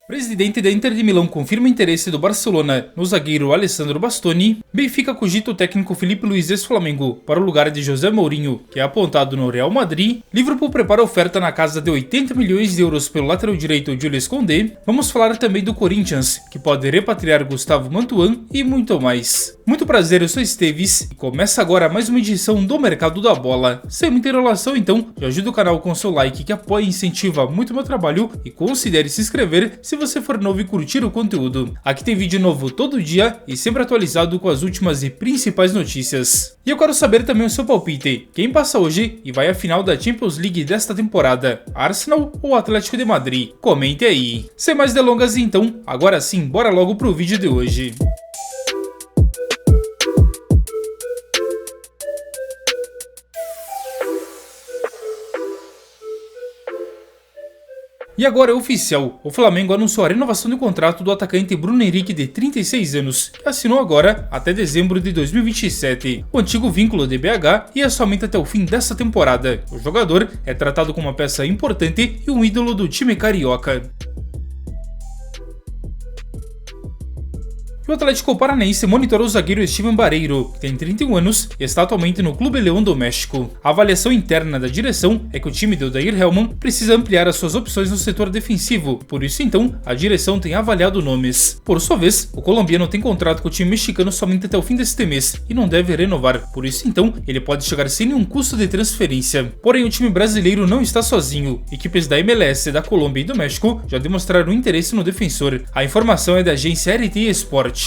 Presidente da Inter de Milão confirma interesse do Barcelona no zagueiro Alessandro Bastoni. Benfica cogita o técnico Filipe Luís ex-Flamengo para o lugar de José Mourinho, que é apontado no Real Madrid. Liverpool prepara oferta na casa de 80 milhões de euros pelo lateral direito Jules Koundé. Vamos falar também do Corinthians, que pode repatriar Gustavo Mantuan e muito mais. Muito prazer, eu sou Esteves e começa agora mais uma edição do Mercado da Bola. Sem muita enrolação então, já ajuda o canal com seu like que apoia e incentiva muito o meu trabalho e considere se inscrever se você for novo e curtir o conteúdo. Aqui tem vídeo novo todo dia e sempre atualizado com as últimas e principais notícias. E eu quero saber também o seu palpite. Quem passa hoje e vai à final da Champions League desta temporada? Arsenal ou Atlético de Madrid? Comente aí. Sem mais delongas então, agora sim, bora logo pro vídeo de hoje. E agora é oficial, o Flamengo anunciou a renovação do contrato do atacante Bruno Henrique de 36 anos, que assinou agora até dezembro de 2027. O antigo vínculo de BH ia somente até o fim dessa temporada. O jogador é tratado como uma peça importante e um ídolo do time carioca. O Atlético Paranaense monitorou o zagueiro Steven Barreiro, que tem 31 anos e está atualmente no Clube León do México. A avaliação interna da direção é que o time de Odair Hellmann precisa ampliar as suas opções no setor defensivo, por isso então a direção tem avaliado nomes. Por sua vez, o colombiano tem contrato com o time mexicano somente até o fim deste mês e não deve renovar, por isso então ele pode chegar sem nenhum custo de transferência. Porém o time brasileiro não está sozinho, equipes da MLS, da Colômbia e do México já demonstraram interesse no defensor. A informação é da agência RT Sport.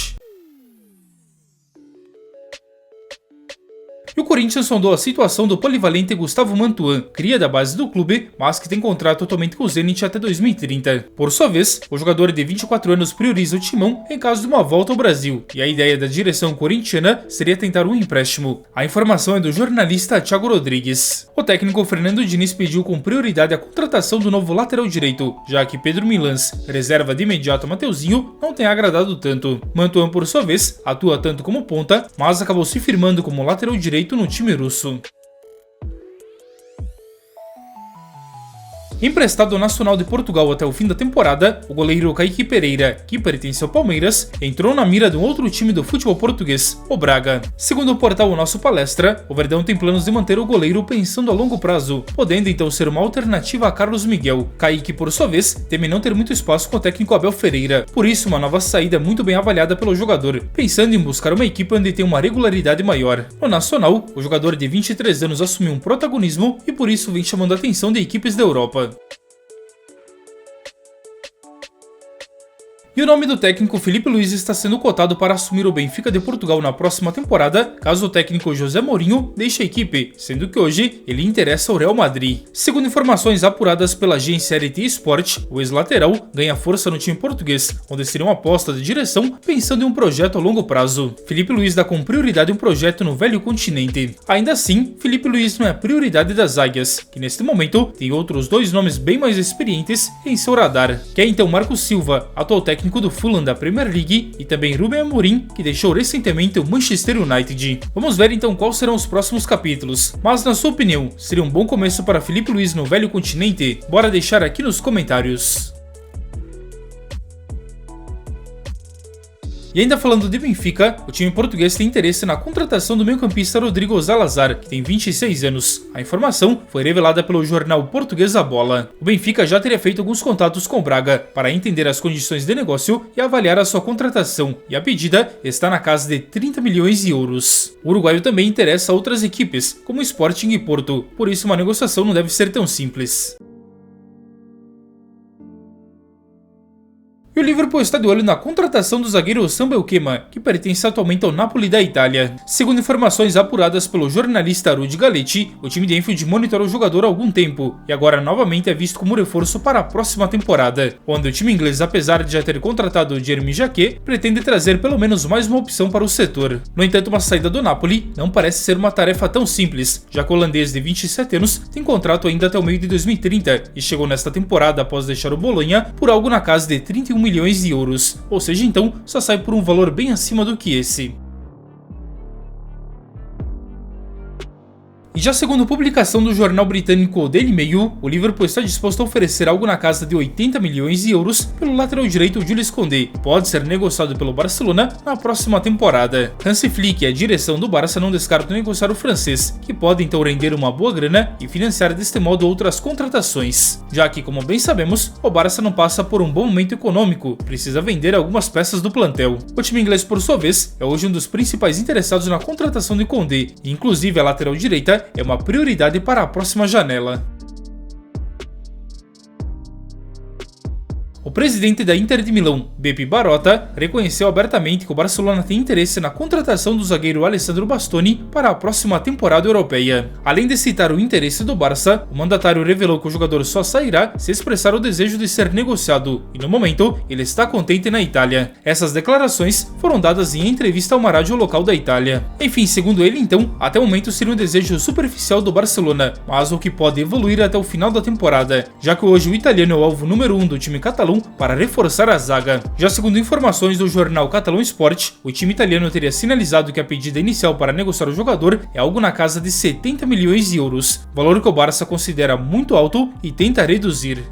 E o Corinthians sondou a situação do polivalente Gustavo Mantuan, cria da base do clube, mas que tem contrato atualmente com o Zenit até 2030. Por sua vez, o jogador de 24 anos prioriza o timão em caso de uma volta ao Brasil, e a ideia da direção corintiana seria tentar um empréstimo. A informação é do jornalista Thiago Rodrigues. O técnico Fernando Diniz pediu com prioridade a contratação do novo lateral direito, já que Pedro Milans, reserva de imediato a Mateuzinho, não tem agradado tanto. Mantuan, por sua vez, atua tanto como ponta, mas acabou se firmando como lateral direito no time russo. Emprestado ao Nacional de Portugal até o fim da temporada, o goleiro Kaique Pereira, que pertence ao Palmeiras, entrou na mira de um outro time do futebol português, o Braga. Segundo o portal O Nosso Palestra, o Verdão tem planos de manter o goleiro pensando a longo prazo, podendo então ser uma alternativa a Carlos Miguel. Kaique, por sua vez, teme não ter muito espaço com o técnico Abel Ferreira, por isso uma nova saída muito bem avaliada pelo jogador, pensando em buscar uma equipe onde tem uma regularidade maior. No Nacional, o jogador de 23 anos assumiu um protagonismo e por isso vem chamando a atenção de equipes da Europa. E o nome do técnico Filipe Luís está sendo cotado para assumir o Benfica de Portugal na próxima temporada, caso o técnico José Mourinho deixe a equipe, sendo que hoje ele interessa ao Real Madrid. Segundo informações apuradas pela agência RT Sport, o ex-lateral ganha força no time português, onde seria uma aposta de direção pensando em um projeto a longo prazo. Filipe Luís dá com prioridade um projeto no velho continente. Ainda assim, Filipe Luís não é a prioridade das águias, que neste momento tem outros dois nomes bem mais experientes em seu radar, que é então Marco Silva, atual técnico do Fulham da Premier League, e também Ruben Amorim, que deixou recentemente o Manchester United. Vamos ver então quais serão os próximos capítulos, mas na sua opinião, seria um bom começo para Filipe Luís no velho continente? Bora deixar aqui nos comentários. E ainda falando de Benfica, o time português tem interesse na contratação do meio-campista Rodrigo Zalazar, que tem 26 anos. A informação foi revelada pelo jornal português A Bola. O Benfica já teria feito alguns contatos com o Braga para entender as condições de negócio e avaliar a sua contratação, e a pedida está na casa de 30 milhões de euros. O uruguaio também interessa a outras equipes, como o Sporting e Porto, por isso uma negociação não deve ser tão simples. E o Liverpool está de olho na contratação do zagueiro Samuel Kema, que pertence atualmente ao Napoli da Itália. Segundo informações apuradas pelo jornalista Rudy Galetti, o time de Anfield monitora o jogador há algum tempo, e agora novamente é visto como reforço para a próxima temporada, onde o time inglês, apesar de já ter contratado Jeremy Jacquet, pretende trazer pelo menos mais uma opção para o setor. No entanto, uma saída do Napoli não parece ser uma tarefa tão simples, já que o holandês de 27 anos tem contrato ainda até o meio de 2030, e chegou nesta temporada após deixar o Bolonha por algo na casa de 31 milhões de euros, ou seja, então só sai por um valor bem acima do que esse. E já segundo publicação do jornal britânico Daily Mail, o Liverpool está disposto a oferecer algo na casa de 80 milhões de euros pelo lateral direito Jules Koundé, que pode ser negociado pelo Barcelona na próxima temporada. Hansi Flick e a direção do Barça não descartam negociar o francês, que pode então render uma boa grana e financiar deste modo outras contratações. Já que, como bem sabemos, o Barça não passa por um bom momento econômico, precisa vender algumas peças do plantel. O time inglês, por sua vez, é hoje um dos principais interessados na contratação de Koundé, e inclusive a lateral direita é uma prioridade para a próxima janela. O presidente da Inter de Milão, Beppe Barotta, reconheceu abertamente que o Barcelona tem interesse na contratação do zagueiro Alessandro Bastoni para a próxima temporada europeia. Além de citar o interesse do Barça, o mandatário revelou que o jogador só sairá se expressar o desejo de ser negociado, e no momento ele está contente na Itália. Essas declarações foram dadas em entrevista a uma rádio local da Itália. Enfim, segundo ele então, até o momento seria um desejo superficial do Barcelona, mas o que pode evoluir até o final da temporada, já que hoje o italiano é o alvo número 1 do time catalão para reforçar a zaga. Já segundo informações do jornal Catalão Sport, o time italiano teria sinalizado que a pedida inicial para negociar o jogador é algo na casa de 70 milhões de euros, valor que o Barça considera muito alto e tenta reduzir.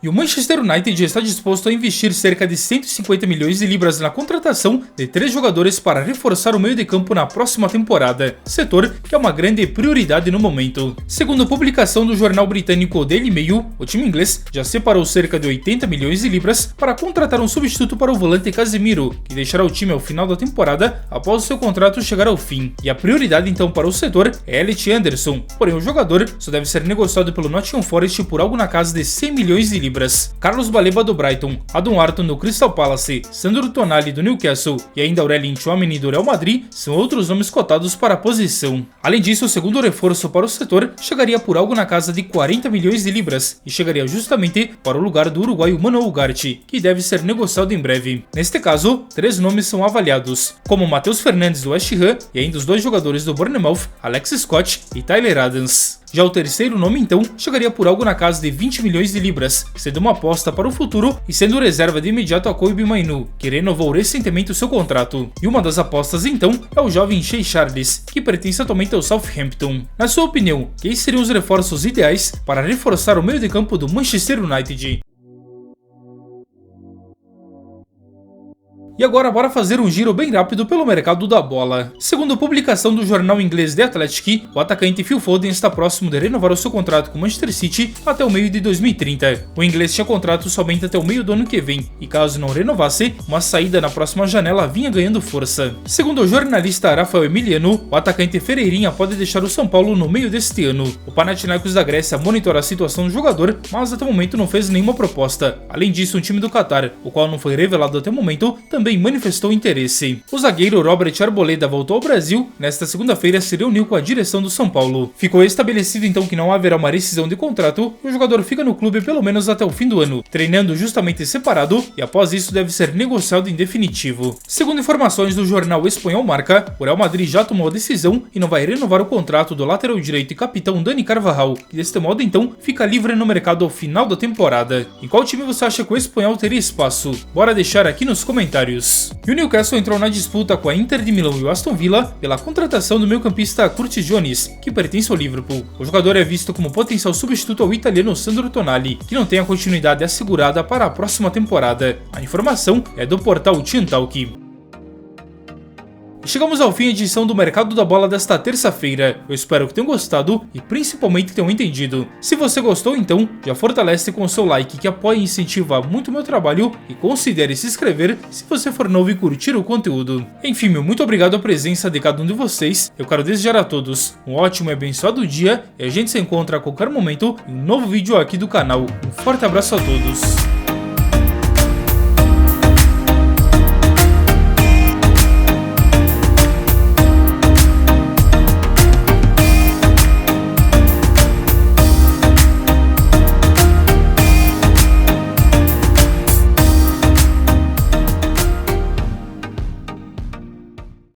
E o Manchester United está disposto a investir cerca de 150 milhões de libras na contratação de 3 jogadores para reforçar o meio de campo na próxima temporada, setor que é uma grande prioridade no momento. Segundo a publicação do jornal britânico Daily Mail, o time inglês já separou cerca de 80 milhões de libras para contratar um substituto para o volante Casemiro, que deixará o time ao final da temporada após o seu contrato chegar ao fim. E a prioridade então para o setor é Elliot Anderson, porém o jogador só deve ser negociado pelo Nottingham Forest por algo na casa de 100 milhões de libras. Carlos Baleba do Brighton, Adam Wharton do Crystal Palace, Sandro Tonali do Newcastle e ainda Aurélien Tchouameni do Real Madrid são outros nomes cotados para a posição. Além disso, o segundo reforço para o setor chegaria por algo na casa de 40 milhões de libras e chegaria justamente para o lugar do uruguaio Manuel Ugarte, que deve ser negociado em breve. Neste caso, 3 nomes são avaliados, como Matheus Fernandes do West Ham e ainda os 2 jogadores do Bournemouth, Alex Scott e Tyler Adams. Já o terceiro nome então chegaria por algo na casa de 20 milhões de libras, sendo uma aposta para o futuro e sendo reserva de imediato a Kobe Mainoo, que renovou recentemente o seu contrato. E uma das apostas então é o jovem Shea Charles, que pertence atualmente ao Southampton. Na sua opinião, quais seriam os reforços ideais para reforçar o meio de campo do Manchester United? E agora bora fazer um giro bem rápido pelo mercado da bola. Segundo a publicação do jornal inglês The Athletic, o atacante Phil Foden está próximo de renovar o seu contrato com o Manchester City até o meio de 2030. O inglês tinha contrato somente até o meio do ano que vem, e caso não renovasse, uma saída na próxima janela vinha ganhando força. Segundo o jornalista Rafael Emiliano, o atacante Ferreirinha pode deixar o São Paulo no meio deste ano. O Panathinaikos da Grécia monitora a situação do jogador, mas até o momento não fez nenhuma proposta. Além disso, um time do Qatar, o qual não foi revelado até o momento, também manifestou interesse. O zagueiro Robert Arboleda voltou ao Brasil, nesta segunda-feira se reuniu com a direção do São Paulo. Ficou estabelecido então que não haverá uma rescisão de contrato e o jogador fica no clube pelo menos até o fim do ano, treinando justamente separado e após isso deve ser negociado em definitivo. Segundo informações do jornal espanhol Marca, o Real Madrid já tomou a decisão e não vai renovar o contrato do lateral direito e capitão Dani Carvajal, que deste modo então fica livre no mercado ao final da temporada. Em qual time você acha que o espanhol teria espaço? Bora deixar aqui nos comentários. E o Newcastle entrou na disputa com a Inter de Milão e o Aston Villa pela contratação do meio-campista Curtis Jones, que pertence ao Liverpool. O jogador é visto como potencial substituto ao italiano Sandro Tonali, que não tem a continuidade assegurada para a próxima temporada. A informação é do portal Tiantalk. Chegamos ao fim da edição do Mercado da Bola desta terça-feira. Eu espero que tenham gostado e principalmente que tenham entendido. Se você gostou, então, já fortalece com o seu like que apoia e incentiva muito o meu trabalho e considere se inscrever se você for novo e curtir o conteúdo. Enfim, muito obrigado à presença de cada um de vocês. Eu quero desejar a todos um ótimo e abençoado dia e a gente se encontra a qualquer momento em um novo vídeo aqui do canal. Um forte abraço a todos.